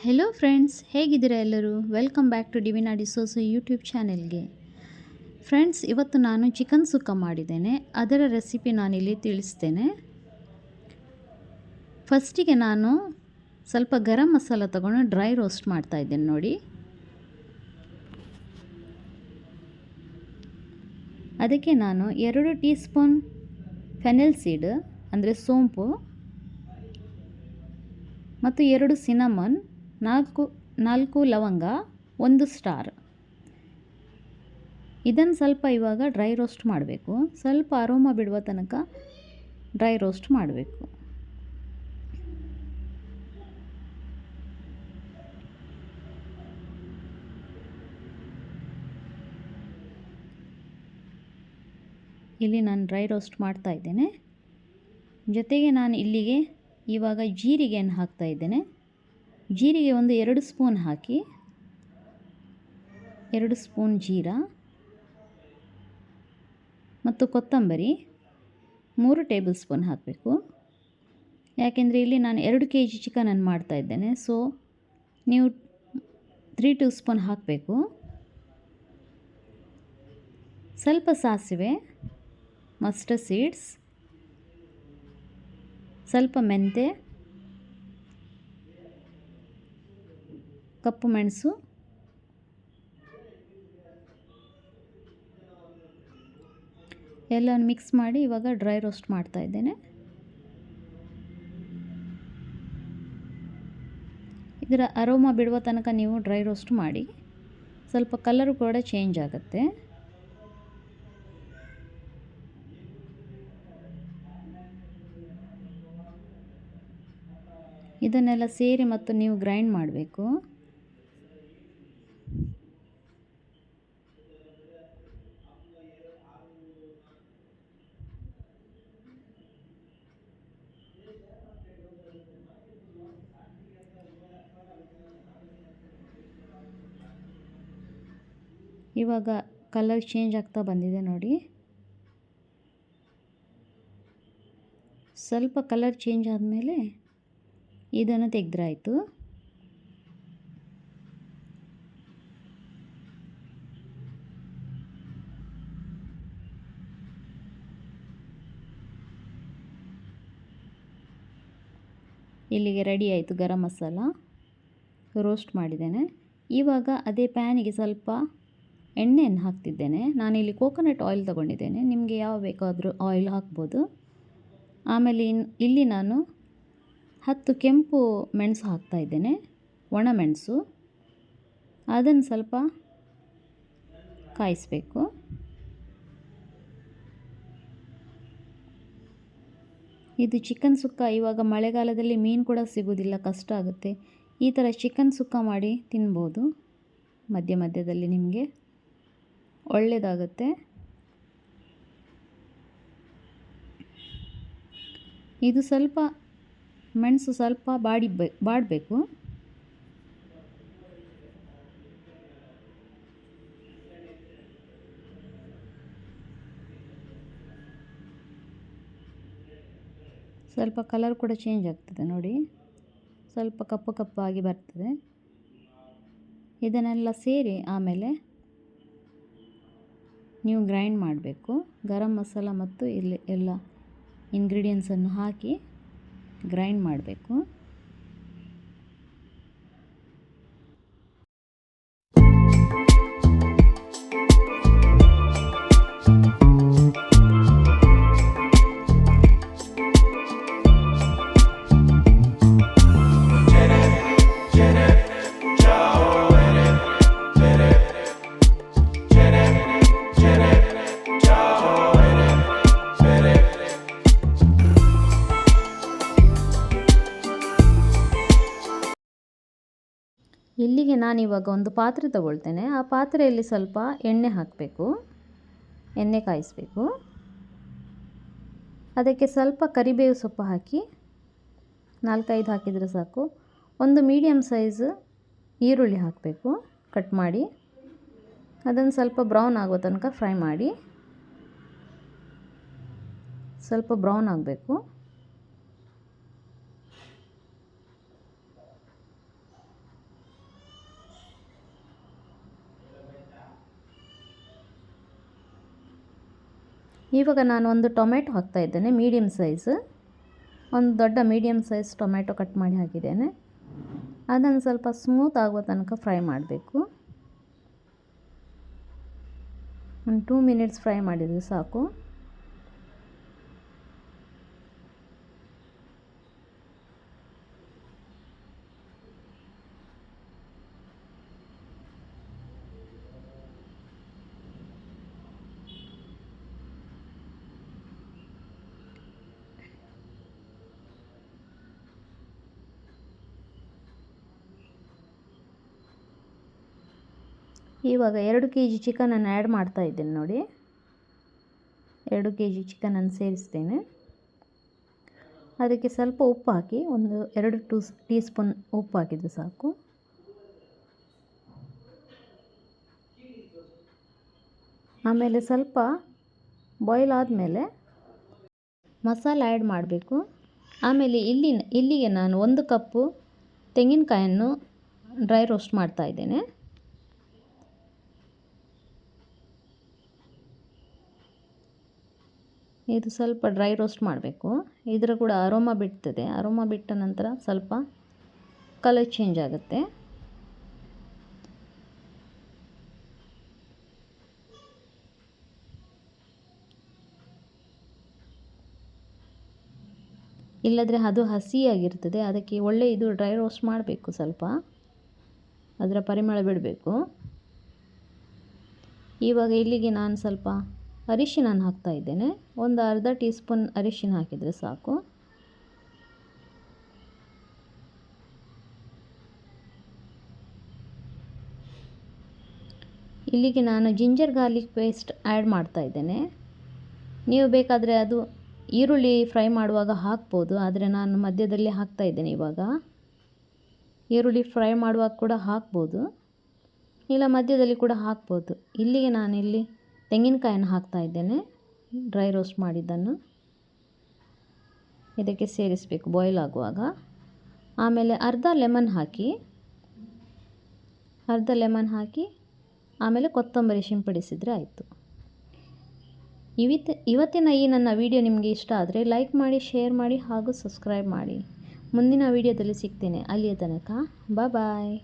Hello friends, ಹೇಗಿದ್ದೀರಾ ಎಲ್ಲರೂ? Welcome back to Divina D'Souza YouTube ಚಾನೆಲ್ಗೆ. ಫ್ರೆಂಡ್ಸ್, ಇವತ್ತು ನಾನು ಚಿಕನ್ ಸುಕ್ಕ ಮಾಡಿದ್ದೇನೆ. ಅದರ ರೆಸಿಪಿ ನಾನಿಲ್ಲಿ ತಿಳಿಸ್ತೇನೆ. ಫಸ್ಟಿಗೆ ನಾನು ಸ್ವಲ್ಪ ಗರಂ ಮಸಾಲ ತಗೊಂಡು ಡ್ರೈ ರೋಸ್ಟ್ ಮಾಡ್ತಾ ಇದ್ದೇನೆ ನೋಡಿ. ಅದಕ್ಕೆ ನಾನು 2 ಟೀ ಸ್ಪೂನ್ ಫೆನೆಲ್ ಸೀಡ್ ಅಂದರೆ ಸೋಂಪು ಮತ್ತು 2 ಸಿನಮನ್, 4 ಲವಂಗ, 1 ಸ್ಟಾರ್. ಇದನ್ನು ಸ್ವಲ್ಪ ಇವಾಗ ಡ್ರೈ ರೋಸ್ಟ್ ಮಾಡಬೇಕು. ಸ್ವಲ್ಪ ಅರೋಮಾ ಬಿಡುವ ತನಕ ಡ್ರೈ ರೋಸ್ಟ್ ಮಾಡಬೇಕು. ಇಲ್ಲಿ ನಾನು ಡ್ರೈ ರೋಸ್ಟ್ ಮಾಡ್ತಾ ಇದ್ದೇನೆ. ಜೊತೆಗೆ ನಾನು ಇಲ್ಲಿಗೆ ಇವಾಗ ಜೀರಿಗೆಯನ್ನು ಹಾಕ್ತಾ ಇದ್ದೇನೆ. ಜೀರಿಗೆ ಒಂದು 2 ಸ್ಪೂನ್ ಹಾಕಿ, 2 ಸ್ಪೂನ್ ಜೀರಾ ಮತ್ತು ಕೊತ್ತಂಬರಿ 3 ಟೇಬಲ್ ಸ್ಪೂನ್ ಹಾಕಬೇಕು. ಯಾಕೆಂದರೆ ಇಲ್ಲಿ ನಾನು 2 kg ಚಿಕನನ್ನು ಮಾಡ್ತಾ ಇದ್ದೇನೆ. ಸೊ ನೀವು 3 ಟೇಬಲ್ ಸ್ಪೂನ್ ಹಾಕಬೇಕು. ಸ್ವಲ್ಪ ಸಾಸಿವೆ, ಮಸ್ಟರ್ಡ್ ಸೀಡ್ಸ್, ಸ್ವಲ್ಪ ಮೆಂತೆ, ಕಪ್ಪು ಮೆಣಸು, ಎಲ್ಲವನ್ನು ಮಿಕ್ಸ್ ಮಾಡಿ ಇವಾಗ ಡ್ರೈ ರೋಸ್ಟ್ ಮಾಡ್ತಾ ಇದ್ದೇನೆ. ಇದರ ಅರೋಮಾ ಬಿಡುವ ತನಕ ನೀವು ಡ್ರೈ ರೋಸ್ಟ್ ಮಾಡಿ. ಸ್ವಲ್ಪ ಕಲರು ಕೂಡ ಚೇಂಜ್ ಆಗುತ್ತೆ. ಇದನ್ನೆಲ್ಲ ಸೇರಿ ಮತ್ತು ನೀವು ಗ್ರೈಂಡ್ ಮಾಡಬೇಕು. ಇವಾಗ ಕಲರ್ ಚೇಂಜ್ ಆಗ್ತಾ ಬಂದಿದೆ ನೋಡಿ. ಸ್ವಲ್ಪ ಕಲರ್ ಚೇಂಜ್ ಆದಮೇಲೆ ಇದನ್ನು ತೆಗೆದ್ರಾಯಿತು. ಇಲ್ಲಿಗೆ ರೆಡಿ ಆಯಿತು ಗರಂ ಮಸಾಲ ರೋಸ್ಟ್ ಮಾಡಿದ್ದೇನೆ. ಇವಾಗ ಅದೇ ಪ್ಯಾನಿಗೆ ಸ್ವಲ್ಪ ಎಣ್ಣೆಯನ್ನು ಹಾಕ್ತಿದ್ದೇನೆ. ನಾನಿಲ್ಲಿ ಕೋಕೋನಟ್ ಆಯಿಲ್ ತಗೊಂಡಿದ್ದೇನೆ. ನಿಮಗೆ ಯಾವ ಬೇಕಾದರೂ ಆಯಿಲ್ ಹಾಕ್ಬೋದು. ಆಮೇಲೆ ಇಲ್ಲಿ ನಾನು 10 ಕೆಂಪು ಮೆಣಸು ಹಾಕ್ತಾ ಇದ್ದೇನೆ, ಒಣ ಮೆಣಸು. ಅದನ್ನು ಸ್ವಲ್ಪ ಕಾಯಿಸಬೇಕು. ಇದು ಚಿಕನ್ ಸುಕ್ಕ. ಇವಾಗ ಮಳೆಗಾಲದಲ್ಲಿ ಮೀನು ಕೂಡ ಸಿಗೋದಿಲ್ಲ, ಕಷ್ಟ ಆಗುತ್ತೆ. ಈ ಥರ ಚಿಕನ್ ಸುಕ್ಕ ಮಾಡಿ ತಿನ್ಬೋದು. ಮಧ್ಯ ಮಧ್ಯದಲ್ಲಿ ನಿಮಗೆ ಒಳ್ಳೆಯದಾಗುತ್ತೆ. ಇದು ಸ್ವಲ್ಪ ಮೆಣಸು ಸ್ವಲ್ಪ ಬಾಡಬೇಕು. ಸ್ವಲ್ಪ ಕಲರ್ ಕೂಡ ಚೇಂಜ್ ಆಗ್ತದೆ ನೋಡಿ, ಸ್ವಲ್ಪ ಕಪ್ಪು ಕಪ್ಪಾಗಿ ಬರ್ತದೆ. ಇದನ್ನೆಲ್ಲ ಸೇರಿ ಆಮೇಲೆ ನೀವು ಗ್ರೈಂಡ್ ಮಾಡಬೇಕು. ಗರಂ ಮಸಾಲ ಮತ್ತು ಇಲ್ಲಿ ಎಲ್ಲ ಇಂಗ್ರೀಡಿಯೆಂಟ್ಸನ್ನು ಹಾಕಿ ಗ್ರೈಂಡ್ ಮಾಡಬೇಕು. ಇಲ್ಲಿಗೆ ನಾನಿವಾಗ ಒಂದು ಪಾತ್ರೆ ತಗೊಳ್ತೇನೆ. ಆ ಪಾತ್ರೆಯಲ್ಲಿ ಸ್ವಲ್ಪ ಎಣ್ಣೆ ಹಾಕಬೇಕು, ಎಣ್ಣೆ ಕಾಯಿಸಬೇಕು. ಅದಕ್ಕೆ ಸ್ವಲ್ಪ ಕರಿಬೇವು ಸೊಪ್ಪು ಹಾಕಿ 4-5 ಹಾಕಿದರೆ ಸಾಕು. ಒಂದು ಮೀಡಿಯಮ್ ಸೈಜ್ ಈರುಳ್ಳಿ ಹಾಕಬೇಕು, ಕಟ್ ಮಾಡಿ. ಅದನ್ನು ಸ್ವಲ್ಪ ಬ್ರೌನ್ ಆಗೋ ತನಕ ಫ್ರೈ ಮಾಡಿ. ಸ್ವಲ್ಪ ಬ್ರೌನ್ ಆಗಬೇಕು. ಇವಾಗ ನಾನು ಒಂದು ಟೊಮೆಟೊ ಹಾಕ್ತಾ ಇದ್ದೇನೆ, ಮೀಡಿಯಮ್ ಸೈಜ್. ಒಂದು ದೊಡ್ಡ ಮೀಡಿಯಮ್ ಸೈಜ್ ಟೊಮೆಟೊ ಕಟ್ ಮಾಡಿ ಹಾಕಿದ್ದೇನೆ. ಅದನ್ನು ಸ್ವಲ್ಪ ಸ್ಮೂತ್ ಆಗುವ ತನಕ ಫ್ರೈ ಮಾಡಬೇಕು. ಒಂದು 2 ಮಿನಿಟ್ಸ್ ಫ್ರೈ ಮಾಡಿದರೆ ಸಾಕು. ಇವಾಗ 2 kg ಚಿಕನನ್ನು ಆ್ಯಡ್ ಮಾಡ್ತಾ ಇದ್ದೇನೆ ನೋಡಿ. 2 kg ಚಿಕನನ್ನು ಸೇರಿಸ್ತೇನೆ. ಅದಕ್ಕೆ ಸ್ವಲ್ಪ ಉಪ್ಪು ಹಾಕಿ, ಒಂದು 2 ಟೀ ಸ್ಪೂನ್ ಉಪ್ಪು ಹಾಕಿದರೆ ಸಾಕು. ಆಮೇಲೆ ಸ್ವಲ್ಪ ಬಾಯ್ಲ್ ಆದಮೇಲೆ ಮಸಾಲೆ ಆ್ಯಡ್ ಮಾಡಬೇಕು. ಆಮೇಲೆ ಇಲ್ಲಿಗೆ ನಾನು 1 ಕಪ್ಪು ತೆಂಗಿನಕಾಯನ್ನು ಡ್ರೈ ರೋಸ್ಟ್ ಮಾಡ್ತಾ ಇದ್ದೇನೆ. ಇದು ಸ್ವಲ್ಪ ಡ್ರೈ ರೋಸ್ಟ್ ಮಾಡಬೇಕು. ಇದರ ಕೂಡ ಅರೋಮಾ ಬಿಡ್ತದೆ. ಅರೋಮಾ ಬಿಟ್ಟ ನಂತರ ಸ್ವಲ್ಪ ಕಲರ್ ಚೇಂಜ್ ಆಗುತ್ತೆ. ಇಲ್ಲದ್ರೆ ಅದು ಹಸಿಯಾಗಿರ್ತದೆ. ಅದಕ್ಕೆ ಒಳ್ಳೆ ಇದು ಡ್ರೈ ರೋಸ್ಟ್ ಮಾಡಬೇಕು. ಸ್ವಲ್ಪ ಅದರ ಪರಿಮಳ ಬಿಡಬೇಕು. ಇವಾಗ ಇಲ್ಲಿಗೆ ನಾನು ಸ್ವಲ್ಪ ಅರಿಶಿನನ್ನು ಹಾಕ್ತಾ ಇದ್ದೇನೆ. ಒಂದು ಅರ್ಧ ಟೀ ಸ್ಪೂನ್ ಅರಿಶಿನ ಹಾಕಿದರೆ ಸಾಕು. ಇಲ್ಲಿಗೆ ನಾನು ಜಿಂಜರ್ ಗಾರ್ಲಿಕ್ ಪೇಸ್ಟ್ ಆ್ಯಡ್ ಮಾಡ್ತಾ ಇದ್ದೇನೆ. ನೀವು ಬೇಕಾದರೆ ಅದು ಈರುಳ್ಳಿ ಫ್ರೈ ಮಾಡುವಾಗ ಹಾಕ್ಬೋದು, ಆದರೆ ನಾನು ಮಧ್ಯದಲ್ಲಿ ಹಾಕ್ತಾ ಇದ್ದೇನೆ. ಇವಾಗ ಈರುಳ್ಳಿ ಫ್ರೈ ಮಾಡುವಾಗ ಕೂಡ ಹಾಕ್ಬೋದು, ಇಲ್ಲ ಮಧ್ಯದಲ್ಲಿ ಕೂಡ ಹಾಕ್ಬೋದು. ಇಲ್ಲಿಗೆ ನಾನಿಲ್ಲಿ ತೆಂಗಿನಕಾಯನ್ನು ಹಾಕ್ತಾ ಇದ್ದೇನೆ, ಡ್ರೈ ರೋಸ್ಟ್ ಮಾಡಿದ್ದನ್ನು ಇದಕ್ಕೆ ಸೇರಿಸಬೇಕು ಬಾಯ್ಲ್ ಆಗುವಾಗ. ಆಮೇಲೆ ಅರ್ಧ ಲೆಮನ್ ಹಾಕಿ ಆಮೇಲೆ ಕೊತ್ತಂಬರಿ ಸಿಂಪಡಿಸಿದರೆ ಆಯಿತು. ಇವತ್ತಿನ ಈ ನನ್ನ ವಿಡಿಯೋ ನಿಮಗೆ ಇಷ್ಟ ಆದರೆ ಲೈಕ್ ಮಾಡಿ, ಶೇರ್ ಮಾಡಿ ಹಾಗೂ ಸಬ್ಸ್ಕ್ರೈಬ್ ಮಾಡಿ. ಮುಂದಿನ ವಿಡಿಯೋದಲ್ಲಿ ಸಿಗ್ತೇನೆ. ಅಲ್ಲಿಯ ತನಕ ಬಾಯ್.